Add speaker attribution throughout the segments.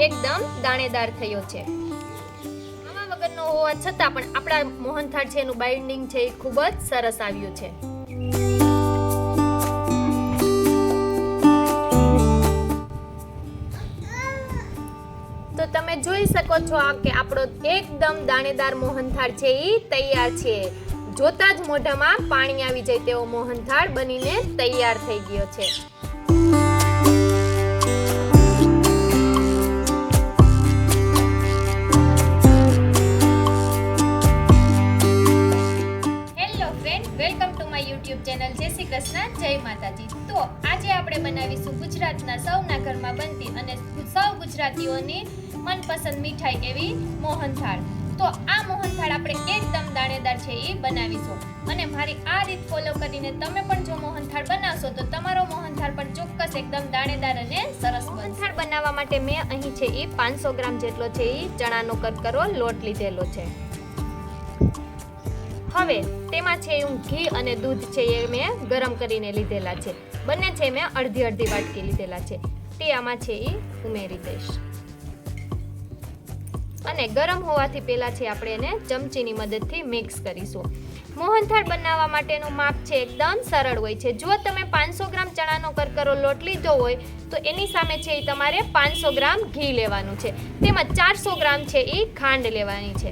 Speaker 1: એકદમ દાણેદાર થયો છે. માવા વગરનો હોવા છતાં પણ આપણા મોહનથાળ છે એનું બાઇન્ડિંગ છે એ ખૂબ જ સરસ આવ્યું છે. તો તમે જોઈ શકો છો કે આપણો એકદમ દાણેદાર મોહનથાળ છે એ તૈયાર છે. જોતા જ મોઢામાં પાણી આવી જાય તેવો મોહનથાળ બનીને તૈયાર થઈ ગયો છે. Hello friend, welcome to my YouTube channel. જય શ્રી કૃષ્ણ, જય માતાજી. તો આજે આપણે બનાવીશું ગુજરાતના સૌના ઘરમાં બનતી અને સૌ ગુજરાતીઓની મનપસંદ મીઠાઈ એવી મોહનથાળ. તો આ મોહનથાળ આપણે એકદમ દાણેદાર છે એ બનાવીશું અને મારી આ રીત ફોલો કરીને તમે પણ જો મોહનથાળ બનાવશો તો તમારો મોહનથાળ પણ ચોક્કસ એકદમ દાણેદાર અને સરસ બનશે. મોહનથાળ બનાવવા માટે મેં અહીં છે એ 500 ગ્રામ જેટલો છે એ ચણાનો કરકરો લોટ લીધેલો છે. હવે તેમાં છે હું ઘી અને દૂધ છે એ મેં ગરમ કરીને લીધેલા છે. બંને છે મેં અડધી અડધી વાટકી લીધેલા છે. તે આમાં છે એ ઉમેરી દઈશ અને ગરમ હોવાથી પહેલા છે આપણે એને ચમચીની મદદથી મિક્સ કરીશું. મોહનથાળ બનાવવા માટેનું માપ છે એકદમ સરળ હોય છે. જો તમે 500 ગ્રામ ચણાનો કરકરો લોટ લીધો હોય તો એની સામે છે એ તમારે 500 ગ્રામ ઘી લેવાનું છે. તેમજ 400 ગ્રામ છે એ ખાંડ લેવાની છે.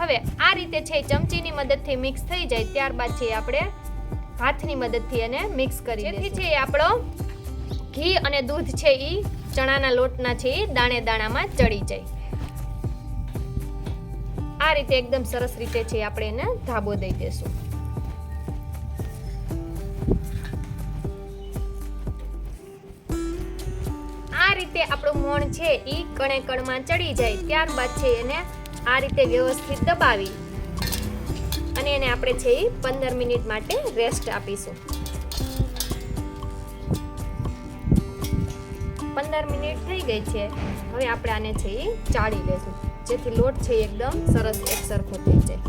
Speaker 1: હવે આ રીતે છે ચમચીની મદદથી મિક્સ થઈ જાય ત્યારબાદ છે આપણે હાથની મદદથી એને મિક્સ કરી જેથી છે આપણો ઘી અને દૂધ છે એ ચણાના લોટના છે એ દાણે દાણામાં ચડી જાય. આ રીતે એકદમ સરસ રીતે છે આપણે એને ધાબો દઈ દેશું. આ રીતે આપણું મોણ છે એ કણે કણમાં ચડી જાય ત્યારબાદ છે એને આ રીતે વ્યવસ્થિત દબાવી અને એને આપણે છે એ 15 મિનિટ માટે રેસ્ટ આપીશું. 15 મિનિટ થઈ ગઈ છે. હવે આપણે આને છે એ ચાળી લેશું જેથી લોટ છે એકદમ સરસ એકસરખો થઈ જાય.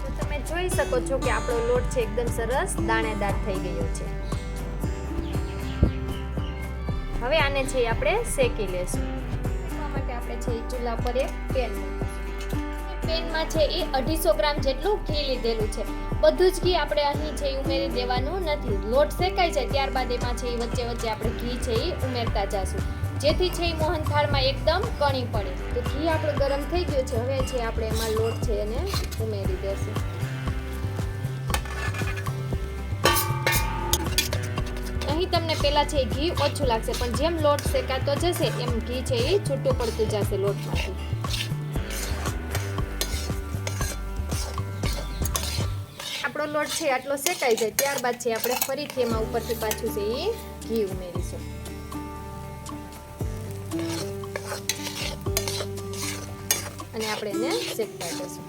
Speaker 1: તો તમે જોઈ શકો છો કે આપણો લોટ છે એકદમ સરસ દાણેદાર થઈ ગયો છે. હવે આને છે આપણે શેકી લેશું. શેકવા માટે આપણે છે એ ચૂલા પર એક પેન પેનમાં છે એ 250 ગ્રામ જેટલું ઘી લીધેલું છે. બધું જ ઘી આપણે અહીં છે ઉમેરી દેવાનું નથી. લોટ શેકાઈ જાય ત્યારબાદ એમાં છે વચ્ચે વચ્ચે આપણે ઘી છે એ ઉમેરતા જશું જેથી છે મોહનથાળમાં એકદમ કણી પડે. તો ઘી આપણું ગરમ થઈ ગયું છે. હવે છે આપણે એમાં લોટ છે એને ઉમેરી દેશું. અહીં તમને પહેલા છે ઘી ઓછું લાગશે પણ જેમ લોટ શેકાતો જશે એમ ઘી છે એ છૂટું પડતું જશે લોટમાંથી. આપણો લોટ છે આટલો શેકાઈ જાય ત્યારબાદ છે આપણે ફરીથી એમાં ઉપરથી પાછું છે એ ઘી ઉમેરીશું. અને આપણે એને શેકતા જઈશું.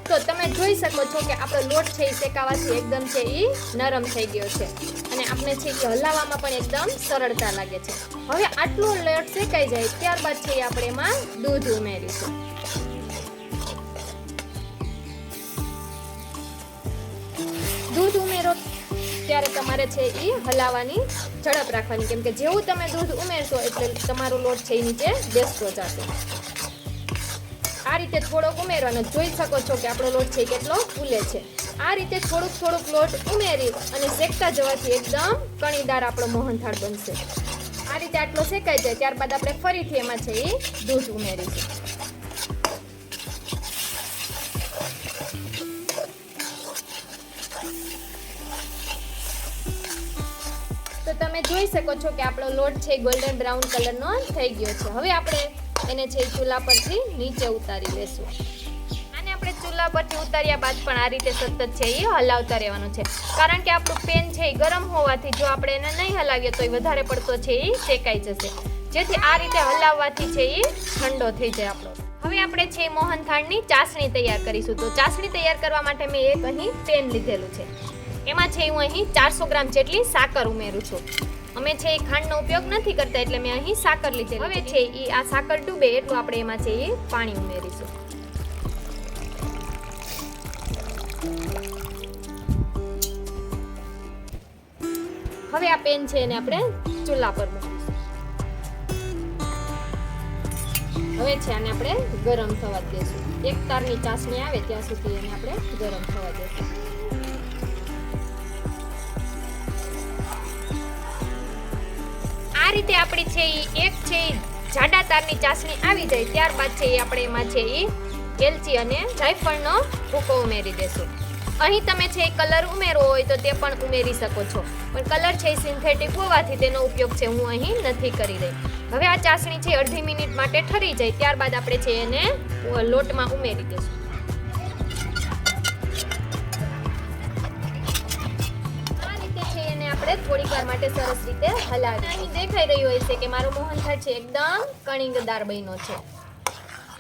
Speaker 1: તો તમે જોઈ શકો છો કે આપણો લોટ છે એ શેકાવાથી એકદમ છે એ નરમ થઈ ગયો છે અને આપણે છે કે હલાવવામાં પણ એકદમ સરળતા લાગે છે. હવે આટલો લોટ શેકાઈ જાય ત્યારબાદ છે આપણે એમાં દૂધ ઉમેરીશું. દૂધ ઉમેરો ત્યારે તમારે છે એ હલાવવાની ઝડપ રાખવાની કેમ કે જેવું તમે દૂધ ઉમેરશો એટલે તમારો લોટ છે એ નીચે બેસતો જશે. આ રીતે થોડોક ઉમેરવાનો. જોઈ શકો છો કે આપણો લોટ છે કેટલો ફૂલે છે. આ રીતે થોડુંક લોટ ઉમેરી અને શેકતા જવાથી એકદમ કણીદાર આપણો મોહનથાળ બનશે. આ રીતે આટલો શેકાઈ જાય ત્યારબાદ આપણે ફરીથી એમાં છે એ દૂધ ઉમેરીશું. તો તમે જોઈ શકો છો કે આપણો લોટ છે ગોલ્ડન બ્રાઉન કલરનો થઈ ગયો છે. હવે આપણે એને છે ચૂલા પરથી નીચે ઉતારી લેશું. આને આપણે ચૂલા પરથી ઉતાર્યા બાદ પણ આ રીતે સતત છે એ હલાવતા રહેવાનું છે કારણ કે આપણું પેન છે એ ગરમ હોવાથી જો આપણે એને નહીં હલાવીએ તો એ વધારે પડતો છે એ શેકાઈ જશે. જેથી આ રીતે હલાવવાથી છે એ ઠંડો થઈ જાય આપણો. હવે આપણે છે મોહનથાળની ચાસણી તૈયાર કરીશું. તો ચાસણી તૈયાર કરવા માટે મેં એક અહીં પેન લીધેલું છે. એમાં છે હું અહીં 400 ગ્રામ જેટલી સાકર ઉમેરું છું. અમે છે એ ખાંડનો ઉપયોગ નથી કરતા એટલે મેં અહીં સાકર લીધેલી. હવે છે એ આ સાકર ડૂબે એટલું આપણે એમાં છે એ પાણી ઉમેરીશું. હવે આ પેન છે એને આપણે ચૂલા પર મૂકીશું. હવે છે આને આપણે ગરમ થવા દઈશું. એક તારની ચાસણી આવે ત્યાં સુધી એને આપણે ગરમ થવા દઈશું. આ રીતે આપણી છે એક છે જાડા તારની ચાસણી આવી જાય ત્યારબાદ છે આપણે એમાં છે એલચી અને જાયફળનો ભૂકો ઉમેરી દેશું. અહીં તમે છે કલર ઉમેરવો હોય તો તે પણ ઉમેરી શકો છો, પણ કલર છે સિન્થેટિક હોવાથી તેનો ઉપયોગ છે હું અહીં નથી કરી રહી. હવે આ ચાસણી છે અડધી મિનિટ માટે ઠરી જાય ત્યારબાદ આપણે છે એને લોટમાં ઉમેરી દઈશું. આ રીતે છે એને આપણે થોડીક વાર માટે સરસ રીતે હલાવી. અહીં દેખાઈ રહ્યું હોય છે કે મારો મોહનથાળ છે એકદમ કણિંગદાર બન્યો છે.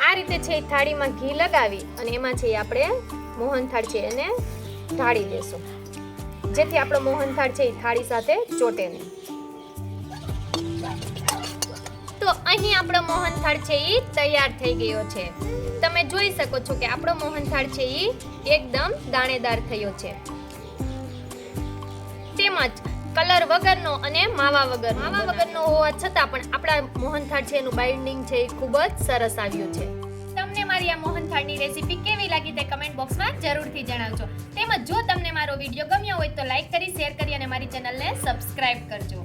Speaker 1: આ રીતે છે થાળીમાં ઘી લગાવી અને એમાં છે આપણે મોહનથાળ છે એને ઢાળી દેશું, જેથી આપણો મોહનથાળ છે એ થાળી સાથે ચોટે નહીં. તો અહીં આપણો મોહનથાળ છે એ તૈયાર થઈ ગયો છે. તમે જોઈ શકો છો કે આપણો મોહનથાળ છે એ એકદમ દાણેદાર થયો છે, તેમજ કલર વગરનો અને માવા વગરનો હોવા છતાં પણ આપણા મોહનથાળ છે એનું બાઇન્ડિંગ છે એ ખૂબ જ સરસ આવ્યું છે. તમને મારી આ મોહનથાળની રેસીપી કેવી લાગી તે કમેન્ટ બોક્સમાં જરૂરથી જણાવજો. તેમજ જો તમને મારો વિડીયો ગમ્યો હોય તો લાઈક કરી, શેર કરી અને મારી ચેનલને સબસ્ક્રાઇબ કરજો.